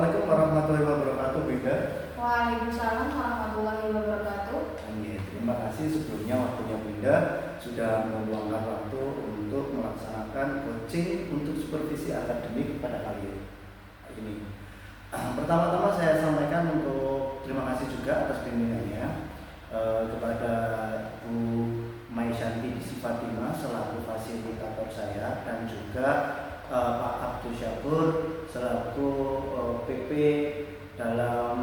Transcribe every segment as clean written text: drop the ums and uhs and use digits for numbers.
Assalamualaikum warahmatullahi wabarakatuh, Bunda. Waalaikumsalam warahmatullahi wabarakatuh. Terima kasih sebelumnya waktunya Bunda sudah meluangkan waktu untuk melaksanakan coaching untuk supervisi akademik pada kali ini. Pertama-tama saya sampaikan untuk terima kasih juga atas bimbingannya kepada Bu Maisyanti Fatimah selaku fasilitator saya dan juga Pak Abdul Syabur selaku PP dalam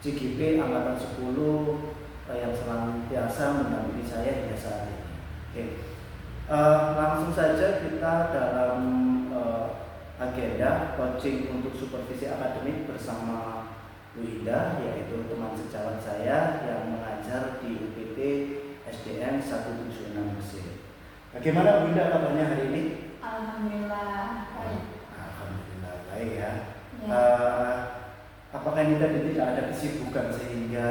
CGP Angkatan 10 yang senantiasa mendampingi saya hingga saat ini. Oke. Langsung saja kita dalam agenda coaching untuk supervisi akademik bersama Bu Indah, yaitu teman sejawat saya yang mengajar di UPT SDN 176 Mesir. Bagaimana Bu Indah kabarnya hari ini? Alhamdulillah baik. Alhamdulillah baik ya. Ya. Apakah ini tadi tidak ada kesibukan sehingga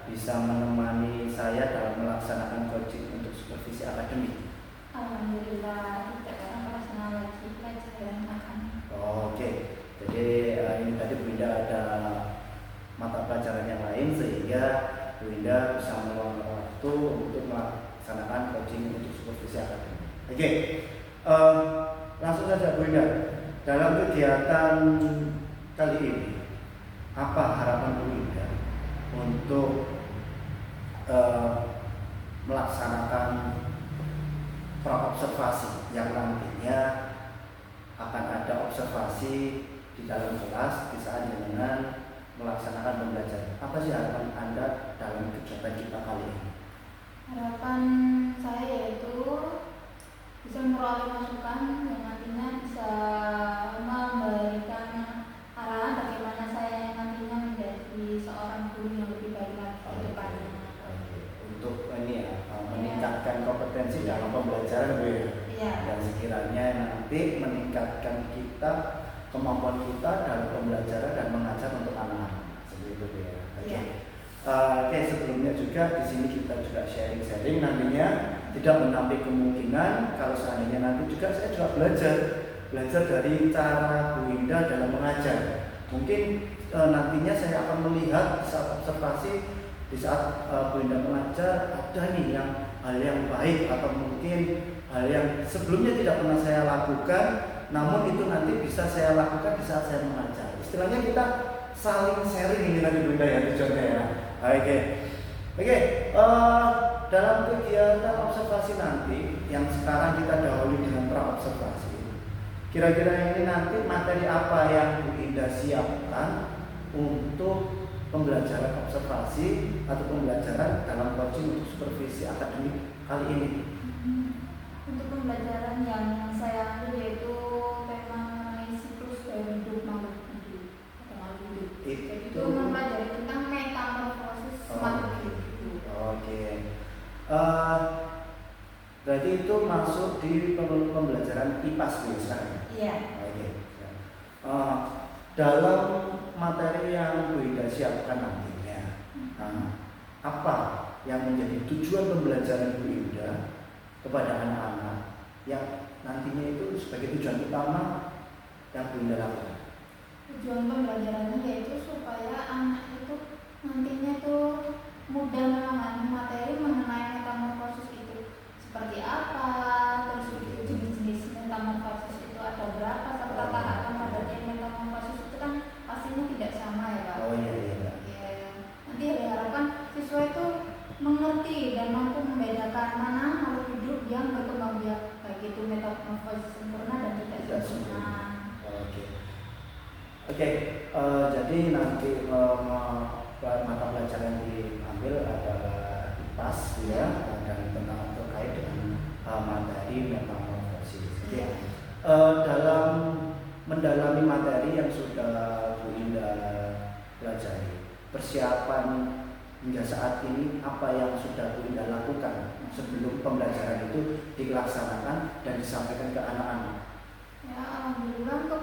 bisa menemani saya dalam melaksanakan coaching untuk supervisi akademik? Alhamdulillah tidak karena lagi pelajaran makan. Oke, jadi ini tadi Bu Indah ada mata pelajaran yang lain sehingga Bu Indah bisa meluangkan waktu untuk melaksanakan coaching untuk supervisi akademik. Oke, langsung saja Bu Indah, dalam kegiatan kali ini apa harapan Bu Indah untuk melaksanakan praobservasi yang nantinya akan ada observasi di dalam kelas di saat dengan melaksanakan pembelajaran. Apa sih harapan Anda dalam kegiatan kita kali ini? Harapan saya yaitu bisa memperoleh masukan yang nantinya bisa memberikan arahan bagaimana saya nantinya menjadi seorang guru yang lebih baik lagi ke depannya. Untuk ini ya, meningkatkan kompetensi dalam pembelajaran Bu ya. Iya. Dan sekiranya nanti meningkatkan kita, kemampuan kita dalam pembelajaran dan mengajar untuk anak-anak. Seperti itu Bu ya. Iya. Oke, sebelumnya juga di sini kita juga sharing-sharing nantinya tidak menampik kemungkinan kalau seandainya nanti juga saya juga belajar dari cara Bu Indah dalam mengajar. Mungkin nantinya saya akan melihat saat observasi di saat Bu Indah mengajar ada nih hal yang baik atau mungkin hal yang sebelumnya tidak pernah saya lakukan, namun itu nanti bisa saya lakukan di saat saya mengajar. Istilahnya kita saling sharing ini tadi Bu Indah ya tujuannya ya. Oke. Dalam kegiatan observasi nanti yang sekarang kita dahului dengan praobservasi, kira-kira ini nanti materi apa yang Bu Indah siapkan untuk pembelajaran observasi atau pembelajaran dalam coaching untuk supervisi akademik kali ini? Untuk pembelajaran yang saya ambil yaitu tema mengenai siklus gaya hidup makhluk hidup. Itu mempelajari tentang metamorfosis makhluk hidup. Oke. Berarti itu masuk di pembelajaran IPAS biasanya. Iya. Oke. Dalam materi yang Bu Indah siapkan nantinya, apa yang menjadi tujuan pembelajaran Bu Indah kepada anak-anak yang nantinya itu sebagai tujuan utama yang Bu Indah lakukan? Tujuan pembelajarannya yaitu supaya anak itu nantinya tuh mudah memahami materi mengenai metamorfosis itu seperti apa, terus jenis-jenis metamorfosis itu ada berapa, serta tahapan pada metamorfosis itu kan pastinya tidak sama ya Pak. Oh iya. Ya, nanti diharapkan siswa itu mengerti dan mampu membedakan mana makhluk hidup yang berkembang biak, baik itu metamorfosis sempurna dan tidak sempurna. Oke. Jadi nanti mata pelajaran yang diambil adalah IPAS ya, dan tentang terkait dengan materi metamorfosis. Dalam mendalami materi yang sudah Bu Indah pelajari, persiapan hingga saat ini apa yang sudah Bu Indah lakukan sebelum pembelajaran itu dilaksanakan dan disampaikan ke anak-anak? Ya, alhamdulillah untuk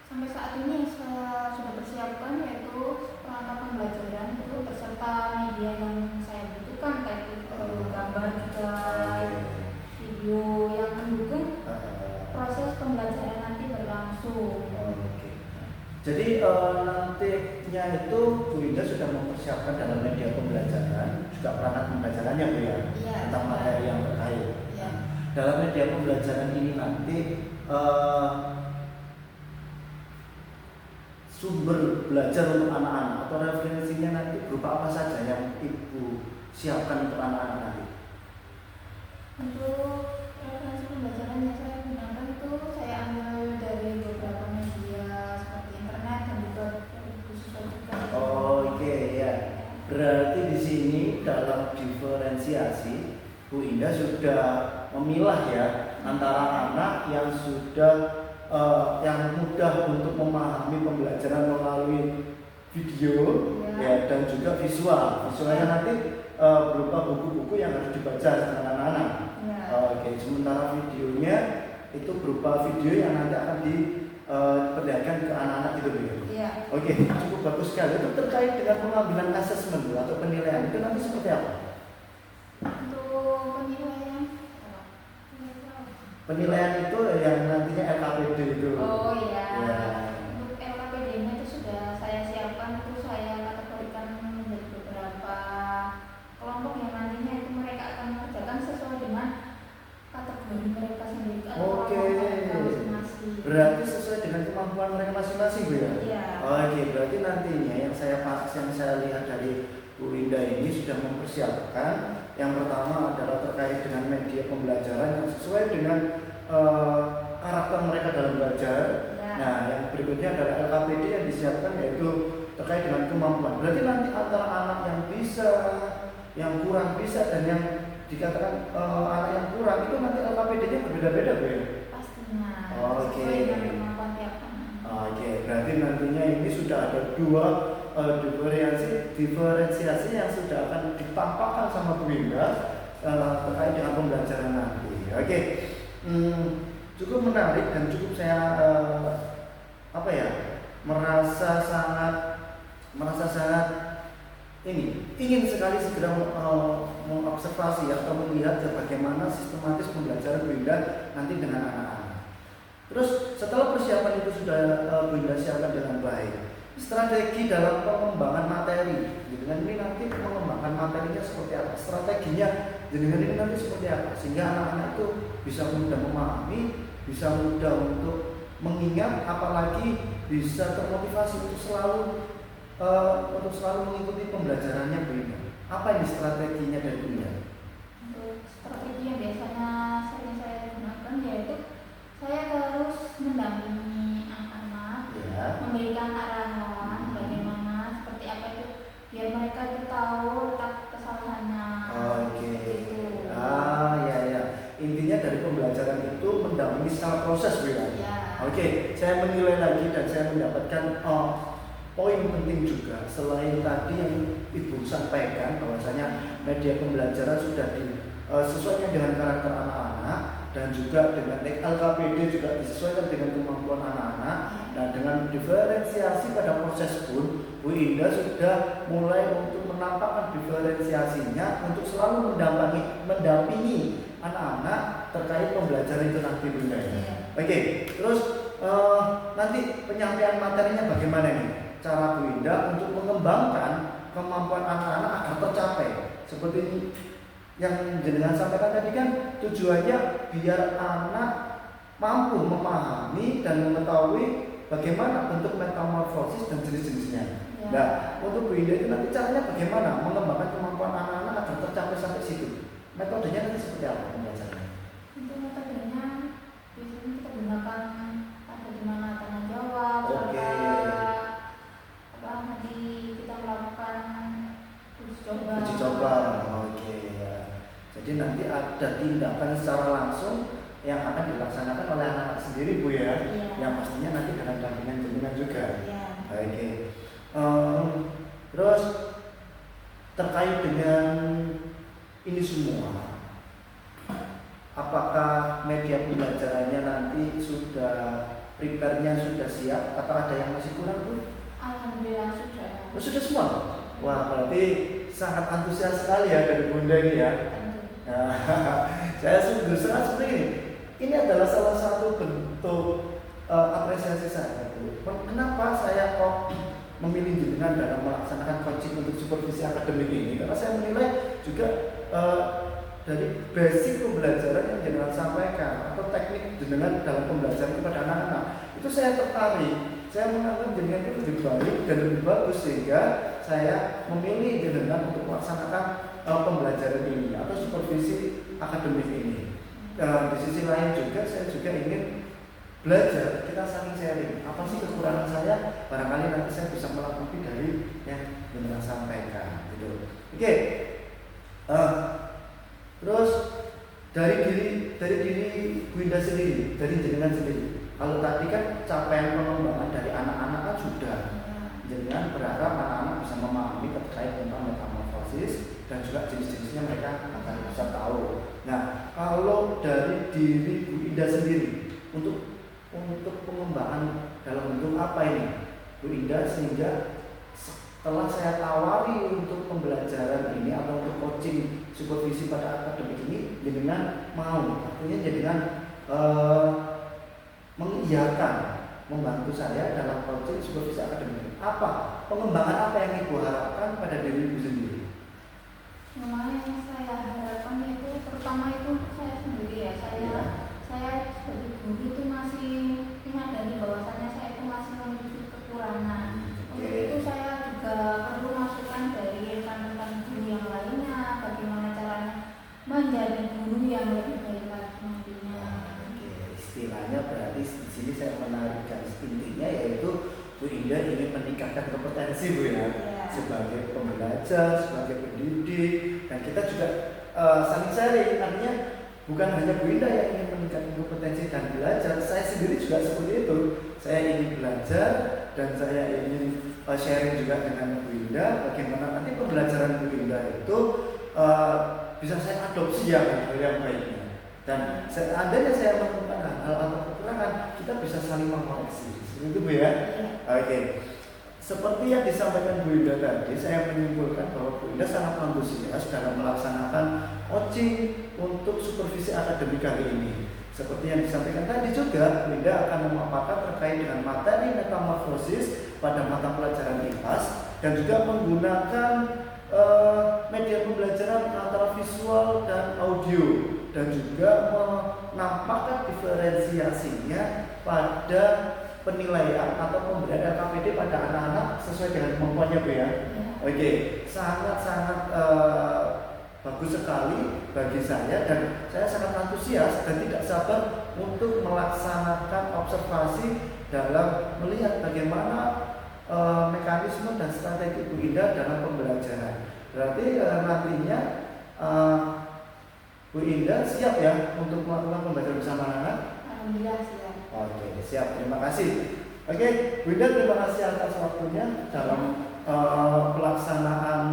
sampai saat ini saya sudah persiapkan yaitu peralatan pembelajaran itu beserta media yang saya butuhkan kayak gambar juga video yang mendukung proses pembelajaran nanti berlangsung. Jadi nantinya itu Bu Indah sudah mempersiapkan dalam media pembelajaran juga perangkat pembelajarannya Bu ya, Iya. tentang materi yang terkait. Iya. Dalam media pembelajaran ini nanti sumber belajar untuk anak-anak atau referensinya nanti berupa apa saja yang Ibu siapkan untuk anak-anak nanti? Untuk referensi pembelajaran yang saya gunakan itu saya ambil dari beberapa media seperti internet dan juga dari buku siswa juga. Oke ya. Berarti di sini dalam diferensiasi Bu Indah sudah memilah ya antara anak yang sudah yang mudah untuk memahami pembelajaran melalui video ya dan juga visual. Visualnya nanti berupa buku-buku yang harus dibaca dengan anak-anak. Ya. Oke, sementara videonya itu berupa video yang nanti akan diperlihatkan ke anak-anak gitu ya. Iya. Oke, cukup bagus sekali. Itu terkait dengan pengambilan asesmen atau penilaian itu nanti seperti apa? Untuk penilaian Penilaian itu yang nantinya LKPD itu. oh iya. Ya. Untuk LKPD-nya itu sudah saya siapkan, itu saya kategorikan menjadi beberapa kelompok yang nantinya itu mereka akan mengerjakan sesuai dengan kategori mereka sendiri atau Oke. kelompok mereka masing-masing. Berarti sesuai dengan kemampuan mereka masing-masing Bu ya? Iya. Oke, berarti nantinya yang saya lihat dari Bu Indah ini sudah mempersiapkan yang pertama adalah terkait dengan media pembelajaran yang sesuai dengan karakter mereka dalam belajar. Ya. Nah, yang berikutnya adalah LKPD yang disiapkan yaitu terkait dengan kemampuan. Berarti nanti antara anak yang bisa, yang kurang bisa dan yang dikatakan anak yang kurang itu nanti LKPD-nya berbeda-beda Bu ya? Pastinya. Oke. Sesuai dengan kemampuan tiap anak. Oke, berarti nantinya ini sudah ada dua diferensiasi yang sudah akan ditampakkan sama Bu Indah terkait dengan pembelajaran nanti. Oke, cukup menarik dan cukup saya merasa sangat ingin sekali segera mengobservasi atau melihat bagaimana sistematis pembelajaran Bu Indah nanti dengan anak-anak. Terus setelah persiapan itu sudah Bu Indah siapkan dengan baik, strategi dalam pengembangan materi dengan ini nanti mengembangkan materinya seperti apa, strateginya dengan ini nanti seperti apa, sehingga anak-anak itu bisa mudah memahami, bisa mudah untuk mengingat, apalagi bisa termotivasi untuk selalu mengikuti pembelajarannya Bu Indah. Apa ini strateginya dari Bu Indah? Untuk strategi yang biasanya sering saya gunakan yaitu saya harus mendampingi anak-anak, Ya. memberikan arahan bagaimana seperti apa itu biar mereka itu tahu letak kesalahannya. Oke. Gitu. Ya. Intinya dari pembelajaran itu mendampingi secara proses Bu ya. Ya. Oke, saya menilai lagi dan saya mendapatkan poin penting juga selain tadi yang Ibu sampaikan bahwasanya media pembelajaran sudah disesuaikan dengan karakter anak-anak dan juga dengan LKPD juga disesuaikan dengan kemampuan anak-anak. Nah, dengan diferensiasi pada proses pun Bu Indah sudah mulai untuk menampakkan diferensiasinya untuk selalu mendampingi anak-anak terkait pembelajaran itu nanti Bu Indah. Iya. Oke, terus nanti penyampaian materinya bagaimana nih? Cara Bu Indah untuk mengembangkan kemampuan anak-anak agar tercapai. Seperti yang jenengan sampaikan tadi kan tujuannya biar anak mampu memahami dan mengetahui bagaimana bentuk metamorfosis dan jenis-jenisnya. Ya. Nah, untuk Bu Indah itu nanti caranya bagaimana mengembangkan kemampuan anak-anak agar tercapai sampai situ. Metodenya nanti seperti apa pembelajarannya? Untuk metodenya biasanya kita gunakan ada di mana tanya jawab, Oke. nanti kita melakukan uji coba. Uji coba. Oke ya. Jadi nanti ada tindakan secara langsung yang akan dilaksanakan oleh anak-anak sendiri Bu ya. Iya. Yang pastinya nanti dengan dampingan jenengan juga. Iya. Oke. Terus terkait dengan ini semua, apakah media pembelajarannya nanti sudah prepare-nya sudah siap atau ada yang masih kurang Bu? Alhamdulillah sudah. Oh, sudah semua? Wah, berarti sangat antusias sekali ya dari Bunda ini ya. Nah, saya sungguh sangat seperti ini. Ini adalah salah satu bentuk apresiasi saya Bu. Kenapa saya kok memilih jenengan dalam melaksanakan coaching untuk supervisi akademik ini? Karena saya menilai juga dari basic pembelajaran yang jenengan sampaikan atau teknik jenengan dalam pembelajaran kepada anak-anak itu saya tertarik. Saya menganggap jenengan itu lebih baik dan lebih bagus sehingga saya memilih jenengan untuk melaksanakan pembelajaran ini atau supervisi akademik ini. Di sisi lain juga saya juga ingin belajar, kita saling sharing. Apa sih kekurangan saya? Barangkali nanti saya bisa melengkapi dari yang jenengan sampaikan. Gitu. Oke. Terus dari diri Bu Indah sendiri, dari jenengan sendiri. Kalau tadi kan capaian pengembangan dari anak-anak kan sudah. Jenengan berharap anak-anak bisa memahami terkait tentang metamorfosis dan juga jenis-jenisnya mereka akan bisa tahu. Nah, kalau dari diri Bu Indah sendiri untuk pengembangan dalam bentuk apa ini Bu Indah sehingga setelah saya tawari untuk pembelajaran ini atau untuk coaching supervisi pada akademik ini jenengan mau, artinya jenengan mengiyakan membantu saya dalam coaching supervisi akademik. Apa pengembangan apa yang Ibu harapkan pada diri Ibu sendiri? Memang yang saya harapkan itu pertama itu saya sendiri ya, saya sebagai guru itu masih menyadari bahwasannya saya itu masih memiliki kekurangan. Untuk itu saya juga perlu masukan dari rekan-rekan guru yang lainnya, bagaimana caranya menjadi guru yang lebih baik lagi nantinya. Istilahnya berarti di sini saya menarik garis intinya yaitu Bu Indah ingin meningkatkan kompetensi Bu ya, sebagai pembelajar, sebagai pendidik, dan kita juga saling sharing. Artinya bukan hanya Bu Indah yang ingin meningkatkan kompetensi dan belajar, saya sendiri juga seperti itu. Saya ingin belajar dan saya ingin sharing juga dengan Bu Indah bagaimana nanti pembelajaran Bu Indah itu bisa saya adopsi yang baiknya. Dan seandainya saya menemukan hal-hal atau kekurangan, kita bisa saling mengoreksi. Seperti itu Bu ya. Oke. Seperti yang disampaikan Bu Indah tadi, saya menyimpulkan bahwa Bu Indah sangat antusias dalam melaksanakan coaching untuk supervisi akademik kali ini. Seperti yang disampaikan tadi juga, Bu Indah akan memaparkan terkait dengan materi metamorfosis pada mata pelajaran IPAS dan juga menggunakan media pembelajaran antara visual dan audio dan juga menampakkan diferensiasinya pada penilaian atau pemberian LKPD pada anak-anak sesuai dengan kemampuannya Bu ya. Oke, sangat-sangat bagus sekali bagi saya dan saya sangat antusias dan tidak sabar untuk melaksanakan observasi dalam melihat bagaimana mekanisme dan strategi Bu Indah dalam pembelajaran. Berarti nantinya Bu Indah siap ya untuk melakukan pembelajaran bersama anak-anak? Alhamdulillah siap. Oke, siap. Terima kasih. Oke, Bu Indah terima kasih atas waktunya dalam pelaksanaan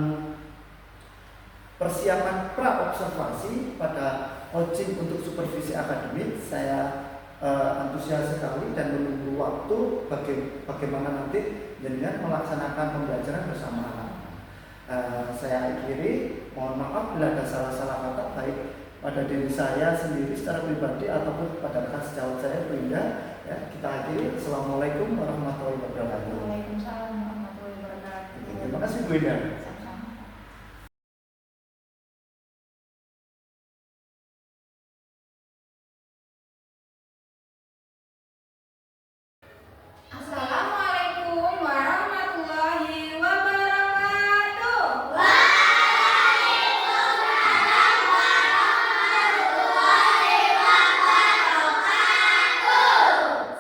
persiapan pra-observasi pada coaching untuk supervisi akademik. Saya antusias sekali dan menunggu waktu bagaimana nanti dengan melaksanakan pembelajaran bersama anak. Saya akhiri, mohon maaf bila ada salah-salah kata baik pada diri saya sendiri secara pribadi ataupun pada rekan sejawat saya Bu Indah. Ya, kita akhiri. Assalamualaikum warahmatullahi wabarakatuh. Waalaikumsalam warahmatullahi wabarakatuh. Terima kasih Bu Indah. Assalamualaikum warahmatullahi wabarakatuh.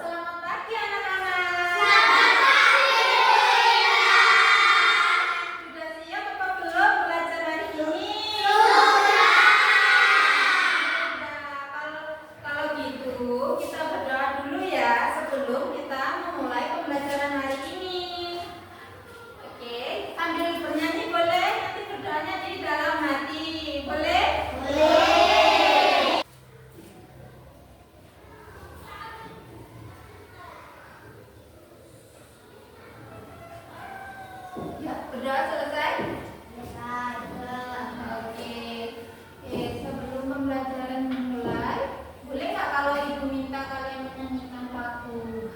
Selamat pagi anak-anak. Sudah siap apa belum belajar hari ini? Kalau gitu kita berdoa dulu ya sebelum kita memulai pembelajaran hari ini. Oke, sambil bernyanyi boleh, nanti berdoanya di dalam hati. Boleh? Ya, berdoa selesai? Oke. Sebelum pembelajaran dimulai, boleh nggak kalau ibu minta kalian menyanyikan lagu?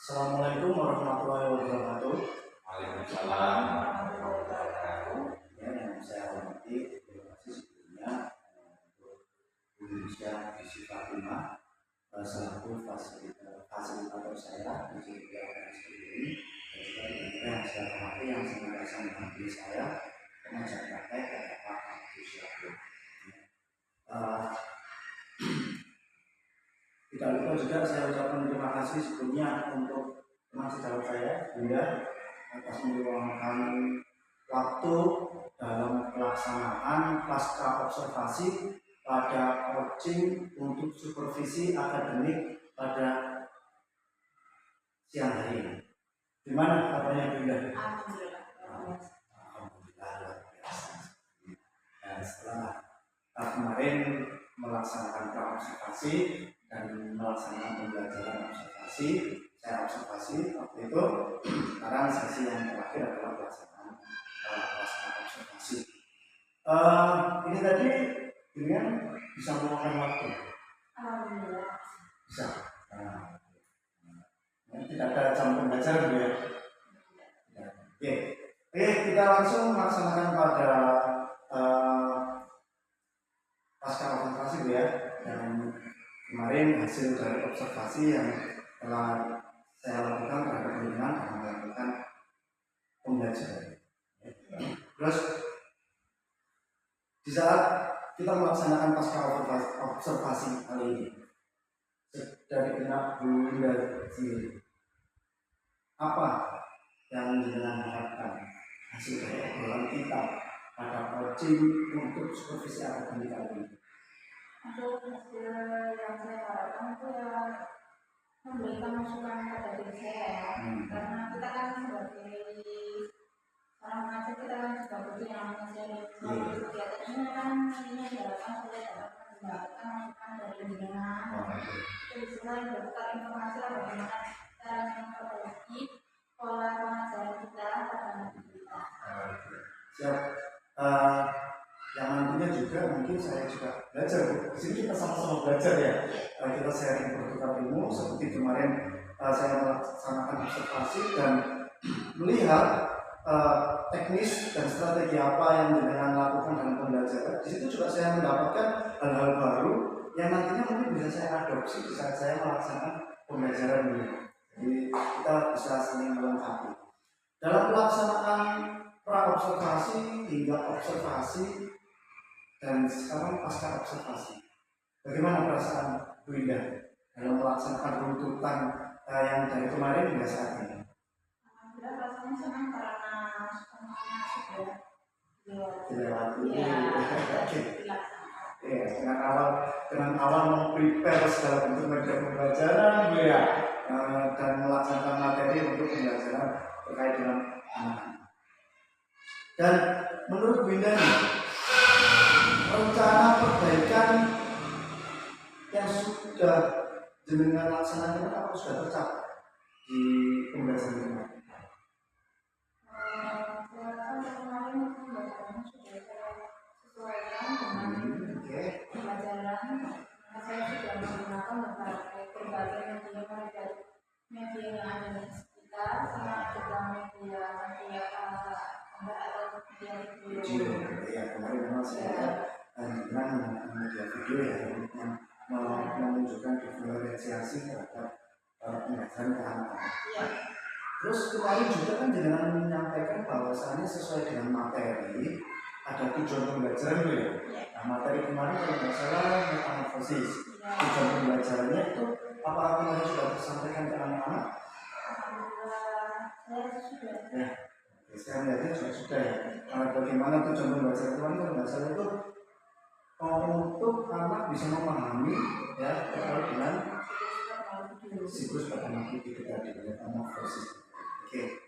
Assalamualaikum warahmatullahi wabarakatuh. Waalaikumsalam warahmatullahi wabarakatuh. Ya, yang saya hormati, terima kasih sebelumnya untuk Indonesia Visi Fatima selaku fasilitator saya di sini organisasi ini, dan juga yang saya hormati yang senantiasa mendampingi saya mengajak praktek dan Pak Abdul. Tidak lupa juga saya ucapkan terima kasih sebelumnya untuk teman sejawat saya, Bunda, atas meluangkan waktu dalam pelaksanaan pasca observasi pada coaching untuk supervisi akademik pada siang hari ini. Gimana kabarnya, Bunda? Alhamdulillah. Alhamdulillah luar biasa. Dan setelah kemarin melaksanakan pra-observasi dan melaksanakan pembelajaran observasi, saya observasi waktu itu. Sekarang sesi yang terakhir adalah pelaksanaan pasca observasi. Ini tadi dengan bisa meluangkan waktu. Alhamdulillah. Bisa. Tidak ada jam pembelajaran ya. Oke, kita langsung melaksanakan pada pasca observasi ya. Dan kemarin hasil dari observasi yang telah saya lakukan terhadap lingkungan dan melakukan pembelajaran. Terus di saat kita melaksanakan pasca observasi kali ini dari pihak Bunda sendiri, apa yang dengan harapkan hasil dari obrolan kita pada coaching untuk supervisi akademik kali ini? Untuk hasil yang saya harapkan itu ya memberikan masukan pada diri saya ya. Karena kita kan sebagai orang ngajar, kita kan juga butuh yang namanya melalui kegiatan ini kan nantinya diharapkan supaya dapat mendapatkan masukan dari lingkungan. Itu selain daftar informasi bagaimana cara memperbaiki pola pengajaran kita pada anak kita. Siap. Yang nantinya juga mungkin saya juga belajar. Di sini kita sama-sama belajar ya. Kita sharing bertukar ilmu seperti kemarin saya melaksanakan observasi dan melihat teknis dan strategi apa yang dengan lakukan dalam pembelajaran. Di situ juga saya mendapatkan hal-hal baru yang nantinya mungkin bisa saya adopsi di saat saya melaksanakan pembelajaran ini. Jadi kita bisa saling melengkapi. Dalam pelaksanaan pra-observasi hingga observasi dan sekarang pasca observasi, bagaimana perasaan Bu Indah dalam melaksanakan runtutan yang dari kemarin hingga saat ini? Alhamdulillah rasanya senang karena semuanya sudah Dilewati. dilaksanakan. Ya, dengan awal memprepare segala bentuk media pembelajaran, Bu ya, dan melaksanakan materi untuk pembelajaran terkait dengan anak-anak. Dan menurut Bu Indah, rencana perbaikan yang sudah jenengan laksanakan apa sudah tercapai di pembelajaran kemarin? Kemarin pembelajarannya sudah saya sesuaikan dengan pembelajaran. Saya sudah menggunakan berbagai media yang ada di sekitar, sama juga media gambar atau media video. Ya, kemarin memang saya dengan media video ya yang menunjukkan diferensiasi terhadap pembelajaran ke anak-anak. Terus kemarin juga kan dengan menyampaikan bahwasannya sesuai dengan materi ada tujuan pembelajaran ya. Nah, materi kemarin kalau nggak salah metamorfosis. Tujuan pembelajarannya itu apakah kemarin sudah disampaikan ke anak-anak? Alhamdulillah, saya sudah. Ya, saya melihatnya juga sudah ya. Bagaimana tujuan pembelajaran kemarin kalau nggak salah itu untuk anak bisa memahami ya terkait dengan siklus perkembangan itu tadi metamorfosis. Oke.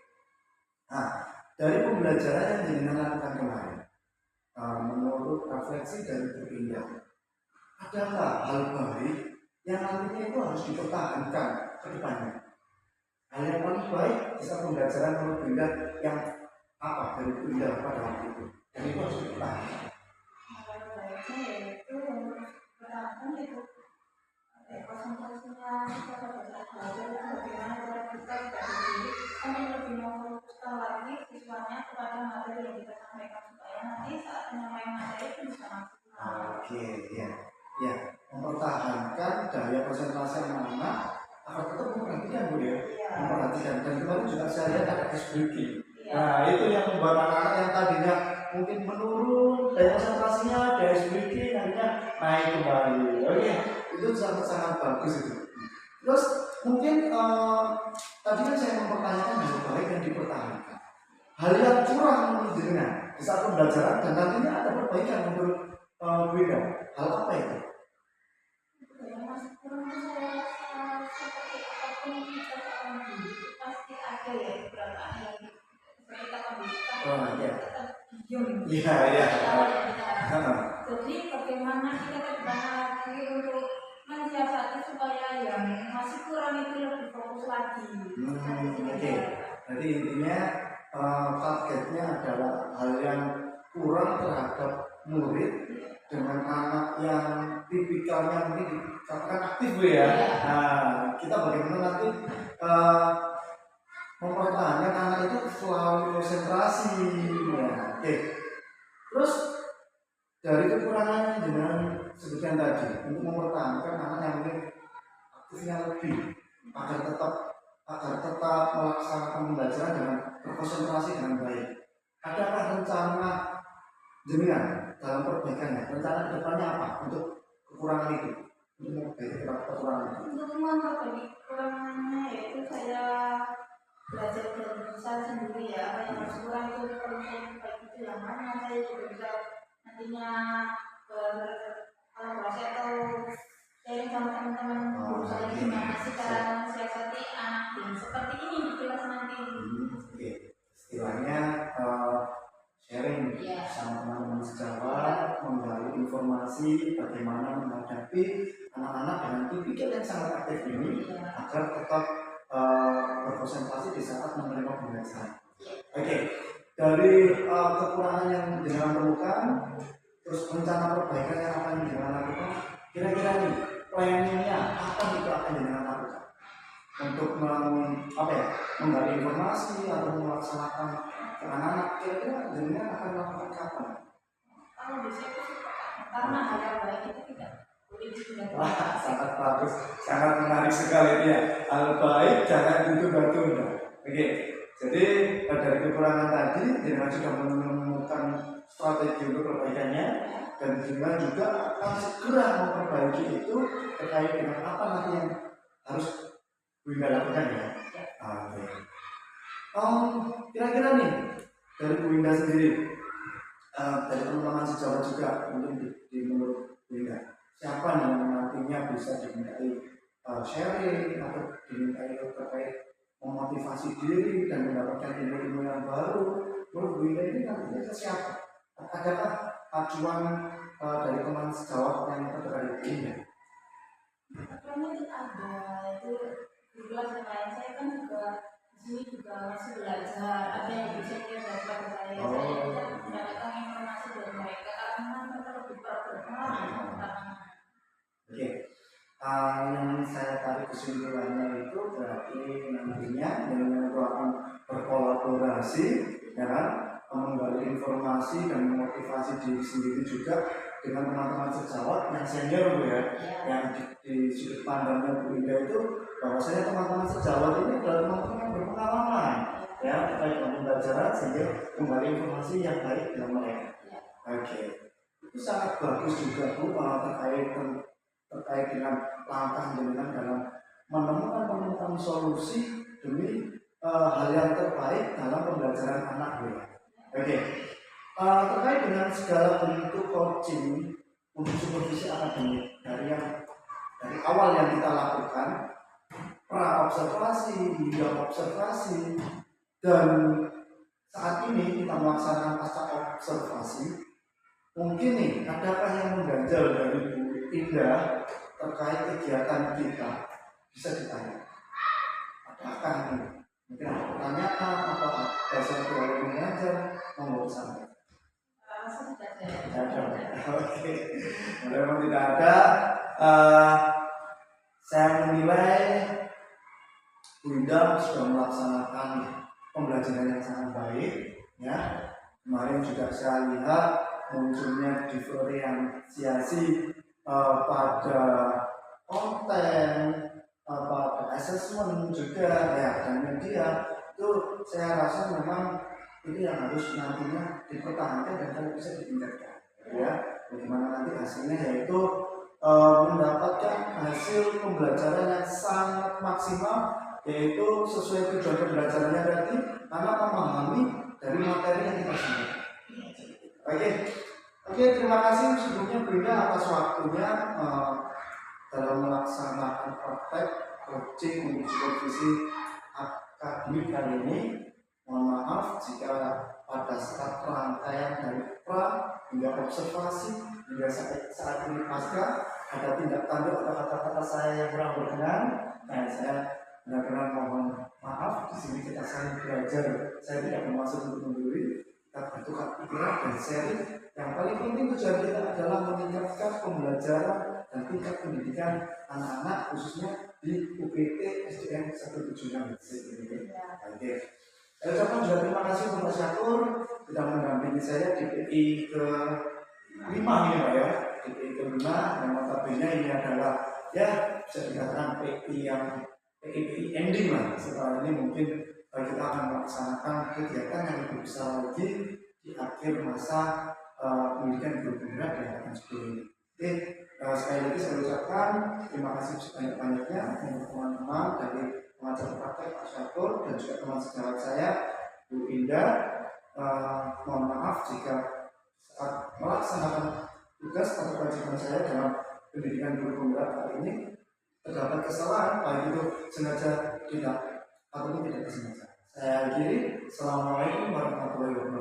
Nah, dari pembelajaran yang jenengan lakukan kemarin, menurut refleksi dari Bu Indah, adakah hal baik yang nantinya itu harus dipertahankan ke depannya? Hal yang paling baik bisa pembelajaran menurut Bu Indah yang apa dari Bu Indah pada waktu itu? Dan itu harus dipertahankan. Hal baiknya yaitu pertama itu konsentrasinya kita belajar itu bagaimana cara kita tidak diri kan yang lebih memfokuskan lagi siswanya kepada materi yang kita sampaikan supaya nanti saat penyampaian materi itu bisa maksimal. Oke, ya, ya, mempertahankan daya konsentrasi anak-anak agar tetap memperhatikan Bu ya, memperhatikan. Dan kemarin juga saya lihat ada SBG. Nah, itu yang membuat anak-anak yang tadinya mungkin menurun daya konsentrasinya, daya SBG nantinya naik kembali. Oke, itu sangat-sangat bagus itu. Terus mungkin tadi kan saya mempertanyakan hal baik yang dipertahankan. Hal yang kurang menurut jenengan di saat pembelajaran dan nantinya ada perbaikan menurut Bu Ida. Hal apa itu? Masih kurang saya seperti apapun kita seorang guru pasti ada ya beberapa yang kita kondisikan tetap diem. Iya, iya. Jadi bagaimana kita lagi untuk mensiasati supaya yang masih kurang itu lebih fokus lagi. Oke. Jadi intinya targetnya adalah hal yang kurang terhadap murid dengan anak yang tipikalnya mungkin dikatakan aktif Bu ya. Nah, kita bagaimana nanti mempertahankan anak itu selalu konsentrasi. Ya. Oke. Terus dari kekurangan dengan sebutkan tadi untuk mempertahankan anak yang mungkin aktifnya lebih agar tetap melaksanakan pembelajaran dengan berkonsentrasi dengan baik. Adakah rencana jenengan dalam perbaikannya? Rencana kedepannya apa untuk kekurangan itu? Untuk memperbaiki kekurangan itu? Untuk memperbaiki kekurangannya yaitu saya belajar dari saya sendiri ya, apa yang harus kurang itu perlu saya perbaiki itu yang mana saya juga bisa nantinya berkolaborasi atau sharing sama teman-teman guru saya gimana sih cara mensiasati anak yang seperti ini di kelas nanti. Oke, istilahnya sharing sama teman-teman sejawat, menggali informasi bagaimana menghadapi anak-anak dengan tipikal yang sangat aktif ini agar tetap berkonsentrasi di saat menerima pembelajaran. Oke, dari kekurangan yang jenengan temukan, terus rencana perbaikan yang akan jenengan lakukan, kira-kira nih planningnya apa itu akan jenengan lakukan untuk menggali informasi atau melaksanakan ke anak-anak, kira-kira jenengan akan melakukan kapan? Kalau bisa itu karena hal yang baik itu tidak boleh ditunda. Wah, sangat bagus, sangat menarik sekali ya. Hal baik jangan ditunda-tunda. Oke, jadi dari kekurangan tadi jenengan sudah menemukan strategi untuk perbaikannya dan jenengan juga akan segera memperbaiki itu terkait dengan apa nanti yang harus Bu Indah lakukan ya. Oke. Kira-kira nih dari Bu Indah sendiri, dari teman-teman sejawat juga mungkin di menurut Bu Indah, siapa yang nantinya bisa dimintai sharing atau dimintai terkait memotivasi diri dan mendapatkan ilmu-ilmu yang baru? Menurut Bu Indah ini nantinya siapa? Adakah acuan dari teman sejawat yang terkait Bu Indah? Karena ada itu di kelas yang lain saya kan juga di sini juga masih belajar, ada yang bisa dia dapat saya mendapatkan informasi dari mereka karena mereka lebih berpengalaman. Oke, yang saya tarik kesimpulannya itu berarti nantinya dengan itu akan berkolaborasi dengan menggali informasi dan memotivasi diri sendiri juga dengan teman-teman sejawat yang senior Bu ya, yang di sudut pandangnya Bu Indah itu bahwasanya teman-teman sejawat ini adalah teman-teman yang berpengalaman ya terkait dengan pembelajaran sehingga menggali informasi yang baik dengan mereka. Oke, itu sangat bagus juga Bu terkait dengan langkah jenengan dalam menemukan solusi demi hal yang terbaik dalam pembelajaran anak Bu. Oke, terkait dengan segala bentuk coaching untuk supervisi akademik dari awal yang kita lakukan, pra observasi hingga observasi, dan saat ini kita melaksanakan pasca observasi. Mungkin nih, adakah yang mengganjal dari Bu Indah terkait kegiatan kita? Bisa ditanya. Adakah nih? Mungkin ada pertanyaan atau ada sesuatu yang mengganjal? Monggo sampai. Tidak ada. Oke. Kalau memang tidak ada, Saya menilai Bu Indah sudah melaksanakan pembelajaran yang sangat baik, ya. Kemarin juga saya lihat munculnya diferensiasi pada konten, pada assessment juga, ya, dan media. Itu saya rasa memang ini yang harus nantinya dipertahankan dan kalau bisa ditingkatkan, ya. Bagaimana nanti hasilnya, yaitu mendapatkan hasil pembelajaran yang sangat maksimal, yaitu sesuai tujuan pembelajarannya tadi, karena memahami dari materi yang kita sampaikan. Oke, terima kasih sebelumnya Bu Indah atas waktunya dalam melaksanakan praktek coaching untuk supervisi akademik kali ini. Mohon maaf jika pada saat rangkaian dari pra hingga observasi hingga saat ini pasca ada tindak tanduk atau kata-kata saya yang kurang berkenan. Nah, saya benar-benar mohon maaf. Di sini kita saling belajar. Saya tidak bermaksud untuk menggurui, kita bertukar pikiran dan sharing. Yang paling penting tujuan kita adalah meningkatkan pembelajaran dan tingkat pendidikan anak-anak khususnya di UPT SDN 176. Oke. Saya ucapkan juga terima kasih untuk Pak Syakur sudah mendampingi saya di PI ke-5 ini Pak ya. Di PI ke-5 yang notabene ini adalah ya bisa dikatakan PI ending lah. Setelah ini mungkin kita akan melaksanakan kegiatan yang lebih besar lagi di akhir masa pendidikan guru penggerak dan akan seperti ini. Sekali lagi saya ucapkan terima kasih sebanyak-banyaknya untuk teman-teman dari pengajar praktek Pak Syakur dan juga teman sejawat saya Bu Indah. Mohon maaf jika saat melaksanakan tugas atau kewajiban saya dalam pendidikan guru penggerak kali ini terdapat kesalahan, baik itu sengaja tidak ataupun tidak disengaja. Saya akhiri. Assalamualaikum warahmatullahi wabarakatuh.